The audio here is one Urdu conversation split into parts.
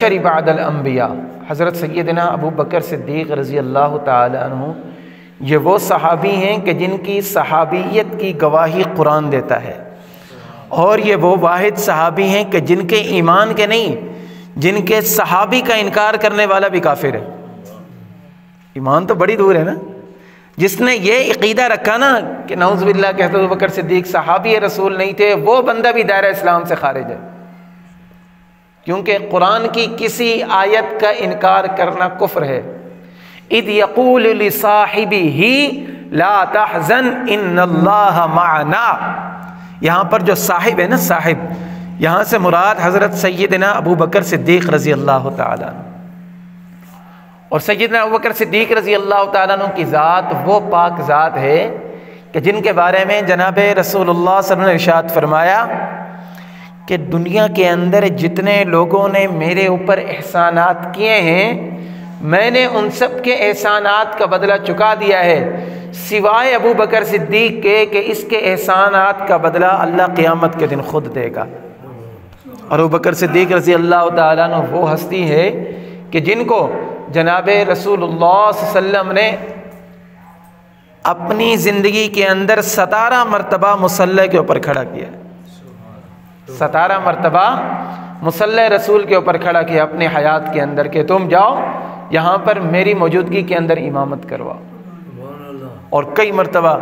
شری بعد الانبیاء، حضرت سیدنا ابو بکر صدیق رضی اللہ تعالی عنہ یہ وہ صحابی ہیں کہ جن کی صحابیت کی گواہی قرآن دیتا ہے، اور یہ وہ واحد صحابی ہیں کہ جن کے ایمان کے نہیں، جن کے صحابی کا انکار کرنے والا بھی کافر ہے۔ ایمان تو بڑی دور ہے نا، جس نے یہ عقیدہ رکھا نا کہ نعوذ باللہ کہ حضرت ابو بکر صدیق صحابی رسول نہیں تھے، وہ بندہ بھی دائرہ اسلام سے خارج ہے، کیونکہ قرآن کی کسی آیت کا انکار کرنا کفر ہے۔ اذ یقول لصاحبہ لا تحزن ان اللہ معنا، یہاں پر جو صاحب ہے نا، صاحب، یہاں سے مراد حضرت سیدنا ابو بکر صدیق رضی اللہ تعالیٰ عنہ، اور سیدنا ابو بکر صدیق رضی اللہ تعالیٰ عنہ کی ذات وہ پاک ذات ہے کہ جن کے بارے میں جناب رسول اللہ صلی اللہ علیہ وسلم نے ارشاد فرمایا کہ دنیا کے اندر جتنے لوگوں نے میرے اوپر احسانات کیے ہیں، میں نے ان سب کے احسانات کا بدلہ چکا دیا ہے، سوائے ابو بکر صدیق کے کہ اس کے احسانات کا بدلہ اللہ قیامت کے دن خود دے گا۔ اور ابو بکر صدیق رضی اللہ تعالیٰ عنہ وہ ہستی ہے کہ جن کو جناب رسول اللہ صلی اللہ علیہ وسلم نے اپنی زندگی کے اندر 17 مرتبہ مصلی کے اوپر کھڑا کیا، 17 مرتبہ مصلی رسول کے اوپر کھڑا کیا اپنی حیات کے اندر کہ تم جاؤ یہاں پر میری موجودگی کے اندر امامت کرواؤ۔ اور کئی مرتبہ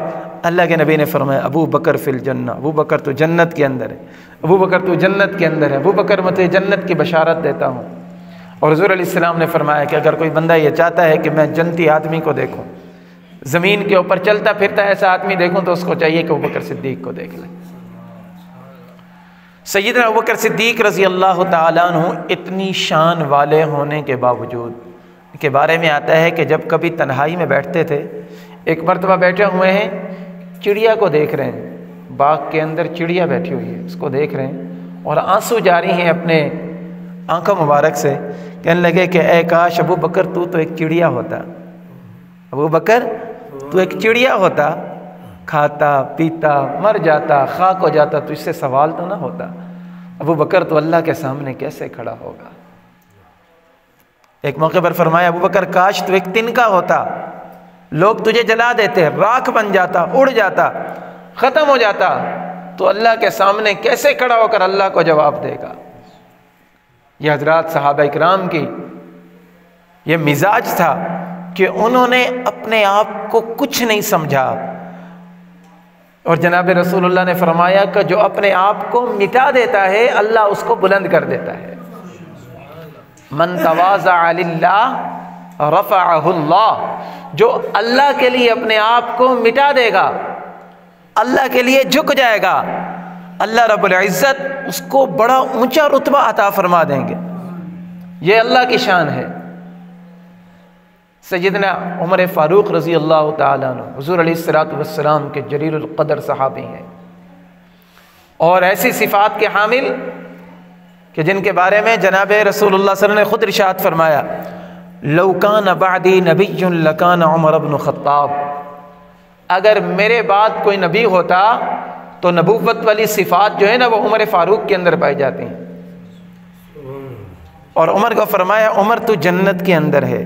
اللہ کے نبی نے فرمایا ابو بکر فی الجنہ، ابو بکر تو جنت کے اندر ہے، ابو بکر تو جنت کے اندر ہے، ابو بکر میں تجھے جنت کی بشارت دیتا ہوں۔ اور حضور علیہ السلام نے فرمایا کہ اگر کوئی بندہ یہ چاہتا ہے کہ میں جنتی آدمی کو دیکھوں، زمین کے اوپر چلتا پھرتا ایسا آدمی دیکھوں، تو اس کو چاہیے کہ ابو بکر صدیق کو دیکھ لے۔ سیدنا ابو بکر صدیق رضی اللہ تعالیٰ عنہ اتنی شان والے ہونے کے باوجود کے بارے میں آتا ہے کہ جب کبھی تنہائی میں بیٹھتے تھے، ایک مرتبہ بیٹھے ہوئے ہیں، چڑیا کو دیکھ رہے ہیں، باغ کے اندر چڑیا بیٹھی ہوئی ہے، اس کو دیکھ رہے ہیں اور آنسو جاری ہیں اپنے آنکھوں مبارک سے، کہنے لگے کہ اے کاش ابو بکر تو ایک چڑیا ہوتا، ابو بکر تو ایک چڑیا ہوتا، کھاتا پیتا مر جاتا خاک ہو جاتا تو اس سے سوال تو نہ ہوتا، ابو بکر تو اللہ کے سامنے کیسے کھڑا ہوگا۔ ایک موقع پر فرمایا ابو بکر کاش تو ایک تنکا ہوتا، لوگ تجھے جلا دیتے، راکھ بن جاتا، اڑ جاتا، ختم ہو جاتا، تو اللہ کے سامنے کیسے کھڑا ہو کر اللہ کو جواب دے گا۔ یہ حضرات صحابہ اکرام کی یہ مزاج تھا کہ انہوں نے اپنے آپ کو کچھ نہیں سمجھا، اور جناب رسول اللہ نے فرمایا کہ جو اپنے آپ کو مٹا دیتا ہے اللہ اس کو بلند کر دیتا ہے۔ من تواضع للہ رفعہ اللہ، جو اللہ کے لیے اپنے آپ کو مٹا دے گا، اللہ کے لیے جھک جائے گا، اللہ رب العزت اس کو بڑا اونچا رتبہ عطا فرما دیں گے۔ یہ اللہ کی شان ہے۔ سیدنا عمر فاروق رضی اللہ تعالیٰ عنہ حضور علیہ الصلوۃ والسلام کے جلیل القدر صحابی ہیں، اور ایسی صفات کے حامل کہ جن کے بارے میں جناب رسول اللہ صلی اللہ علیہ وسلم نے خود ارشاد فرمایا لو کان بعدی نبی لکان عمر بن خطاب، اگر میرے بعد کوئی نبی ہوتا تو نبوت والی صفات جو ہے نا وہ عمر فاروق کے اندر پائی جاتی ہیں۔ اور عمر کو فرمایا عمر تو جنت کے اندر ہے،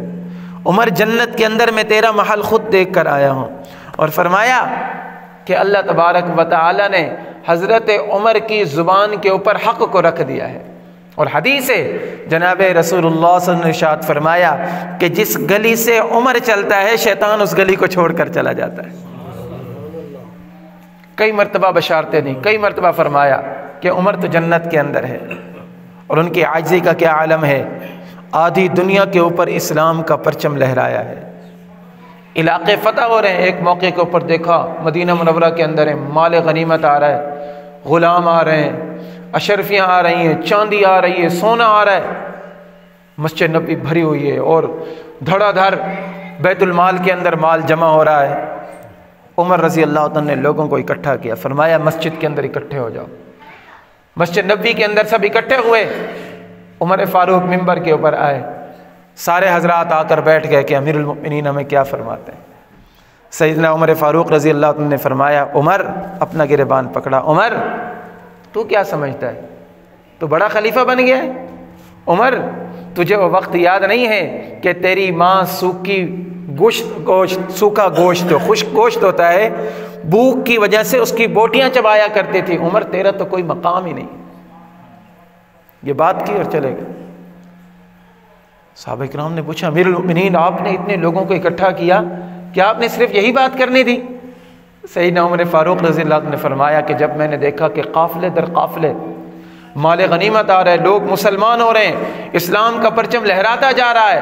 عمر جنت کے اندر میں تیرا محل خود دیکھ کر آیا ہوں۔ اور فرمایا کہ اللہ تبارک و تعالی نے حضرت عمر کی زبان کے اوپر حق کو رکھ دیا ہے، اور حدیث ہے جناب رسول اللہ صلی اللہ علیہ وسلم نے ارشاد فرمایا کہ جس گلی سے عمر چلتا ہے شیطان اس گلی کو چھوڑ کر چلا جاتا ہے۔ کئی مرتبہ بشارتیں دی، کئی مرتبہ فرمایا کہ عمر تو جنت کے اندر ہے، اور ان کی عاجزی کا کیا عالم ہے، آدھی دنیا کے اوپر اسلام کا پرچم لہرایا ہے، علاقے فتح ہو رہے ہیں۔ ایک موقع کے اوپر دیکھا مدینہ منورہ کے اندر ہے، مال غنیمت آ رہا ہے، غلام آ رہے ہیں، اشرفیاں آ رہی ہیں، چاندی آ رہی ہے، سونا آ رہا ہے، مسجد نبی بھری ہوئی ہے، اور دھڑا دھڑ بیت المال کے اندر مال جمع ہو رہا ہے۔ عمر رضی اللہ عنہ نے لوگوں کو اکٹھا کیا، فرمایا مسجد کے اندر اکٹھے ہو جاؤ۔ مسجد نبی کے اندر سب اکٹھے ہوئے، عمر فاروق ممبر کے اوپر آئے، سارے حضرات آ کر بیٹھ گئے کہ امیر المؤمنین ہمیں کیا فرماتے ہیں۔ سیدنا عمر فاروق رضی اللہ عنہ نے فرمایا عمر، اپنا گریبان پکڑا، عمر تو کیا سمجھتا ہے، تو بڑا خلیفہ بن گیا ہے؟ عمر تجھے وہ وقت یاد نہیں ہے کہ تیری ماں سوکھا گوشت جو خشک گوشت ہوتا ہے، بھوک کی وجہ سے اس کی بوٹیاں چبایا کرتی تھی؟ عمر تیرا تو کوئی مقام ہی نہیں۔ یہ بات کی اور چلے گئے۔ صحابہ کرام نے پوچھا امیر المؤمنین آپ نے اتنے لوگوں کو اکٹھا کیا، کیا آپ نے صرف یہی بات کرنی تھی؟ سیدنا عمر فاروق رضی اللہ عنہ نے فرمایا کہ جب میں نے دیکھا کہ قافلے در قافلے مال غنیمت آ رہا ہے، لوگ مسلمان ہو رہے ہیں، اسلام کا پرچم لہراتا جا رہا ہے،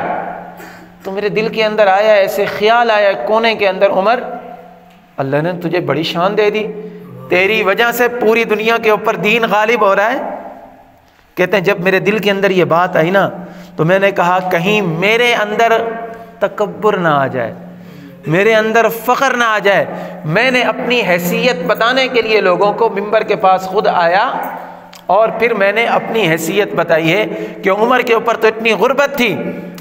تو میرے دل کے اندر آیا، ایسے خیال آیا کونے کے اندر، عمر اللہ نے تجھے بڑی شان دے دی، تیری وجہ سے پوری دنیا کے اوپر دین غالب ہو رہا ہے۔ کہتے ہیں جب میرے دل کے اندر یہ بات آئی نا تو میں نے کہا کہیں میرے اندر تکبر نہ آ جائے، میرے اندر فخر نہ آ جائے۔ میں نے اپنی حیثیت بتانے کے لیے لوگوں کو ممبر کے پاس خود آیا اور پھر میں نے اپنی حیثیت بتائی ہے کہ عمر کے اوپر تو اتنی غربت تھی۔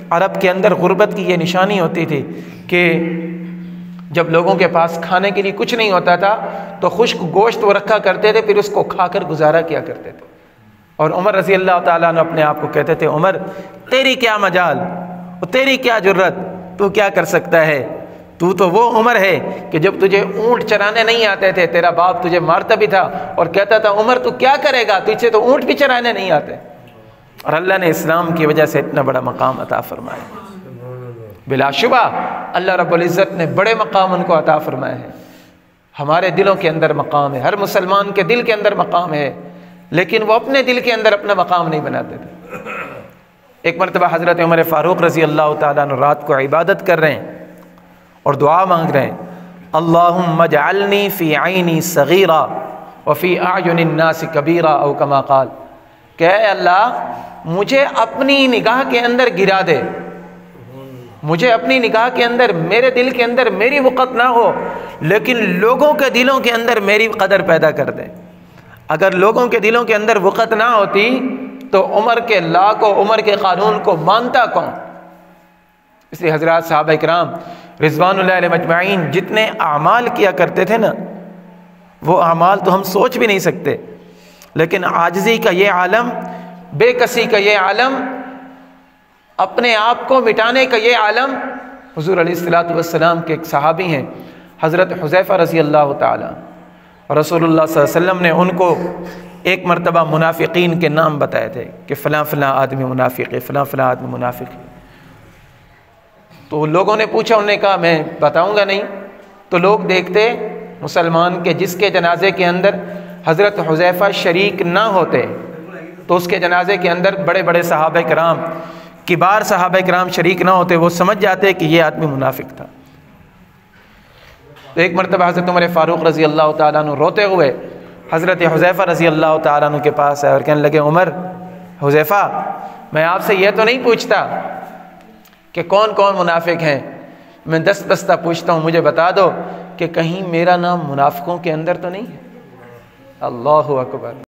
عرب کے اندر غربت کی یہ نشانی ہوتی تھی کہ جب لوگوں کے پاس کھانے کے لیے کچھ نہیں ہوتا تھا تو خشک گوشت وہ رکھا کرتے تھے، پھر اس کو کھا کر گزارا کیا کرتے تھے۔ اور عمر رضی اللہ تعالیٰ نے اپنے آپ کو کہتے تھے عمر تیری کیا مجال، تیری کیا جرت، تو کیا کر سکتا ہے؟ تو وہ عمر ہے کہ جب تجھے اونٹ چرانے نہیں آتے تھے تیرا باپ تجھے مارتا بھی تھا اور کہتا تھا عمر تو کیا کرے گا، تجھے تو اونٹ بھی چرانے نہیں آتے، اور اللہ نے اسلام کی وجہ سے اتنا بڑا مقام عطا فرمایا۔ بلا شبہ اللہ رب العزت نے بڑے مقام ان کو عطا فرمائے ہیں۔ ہمارے دلوں کے اندر مقام ہے، ہر مسلمان کے دل کے اندر مقام ہے، لیکن وہ اپنے دل کے اندر اپنا مقام نہیں بناتے تھے۔ ایک مرتبہ حضرت عمر فاروق رضی اللہ تعالیٰ عنہ رات کو عبادت کر رہے ہیں اور دعا مانگ رہے ہیں، اللہم اجعلنی فی عینی صغیرا وفی اعین الناس کبیرا، او کما قال، کہ اے اللہ مجھے اپنی نگاہ کے اندر گرا دے، مجھے اپنی نگاہ کے اندر، میرے دل کے اندر میری وقت نہ ہو، لیکن لوگوں کے دلوں کے اندر میری قدر پیدا کر دے۔ اگر لوگوں کے دلوں کے اندر وقت نہ ہوتی تو عمر کے لا کو، عمر کے قانون کو مانتا کون؟ اس لیے حضرات صحابہ کرام رضوان اللہ علیہ مجمعین جتنے اعمال کیا کرتے تھے نا، وہ اعمال تو ہم سوچ بھی نہیں سکتے، لیکن عاجزی کا یہ عالم، بے کسی کا یہ عالم، اپنے آپ کو مٹانے کا یہ عالم۔ حضور علیہ الصلوۃ والسلام کے ایک صحابی ہیں حضرت حذیفہ رضی اللہ تعالیٰ، رسول اللہ صلی اللہ علیہ وسلم نے ان کو ایک مرتبہ منافقین کے نام بتائے تھے کہ فلاں فلاں آدمی منافق ہے، فلاں فلاں آدمی منافق ہے۔ تو لوگوں نے پوچھا، انہوں نے کہا میں بتاؤں گا نہیں۔ تو لوگ دیکھتے مسلمان کے جس کے جنازے کے اندر حضرت حذیفہ شریک نہ ہوتے تو اس کے جنازے کے اندر بڑے بڑے صحابہ کرام، کبار صحابہ کرام شریک نہ ہوتے، وہ سمجھ جاتے کہ یہ آدمی منافق تھا۔ تو ایک مرتبہ حضرت عمر فاروق رضی اللہ تعالیٰ عنہ روتے ہوئے حضرت حذیفہ رضی اللہ تعالیٰ عنہ کے پاس آئے اور کہنے لگے عمر، حذیفہ میں آپ سے یہ تو نہیں پوچھتا کہ کون کون منافق ہیں، میں دست بستہ پوچھتا ہوں، مجھے بتا دو کہ کہیں میرا نام منافقوں کے اندر تو نہیں ہے۔ اللہ اکبر۔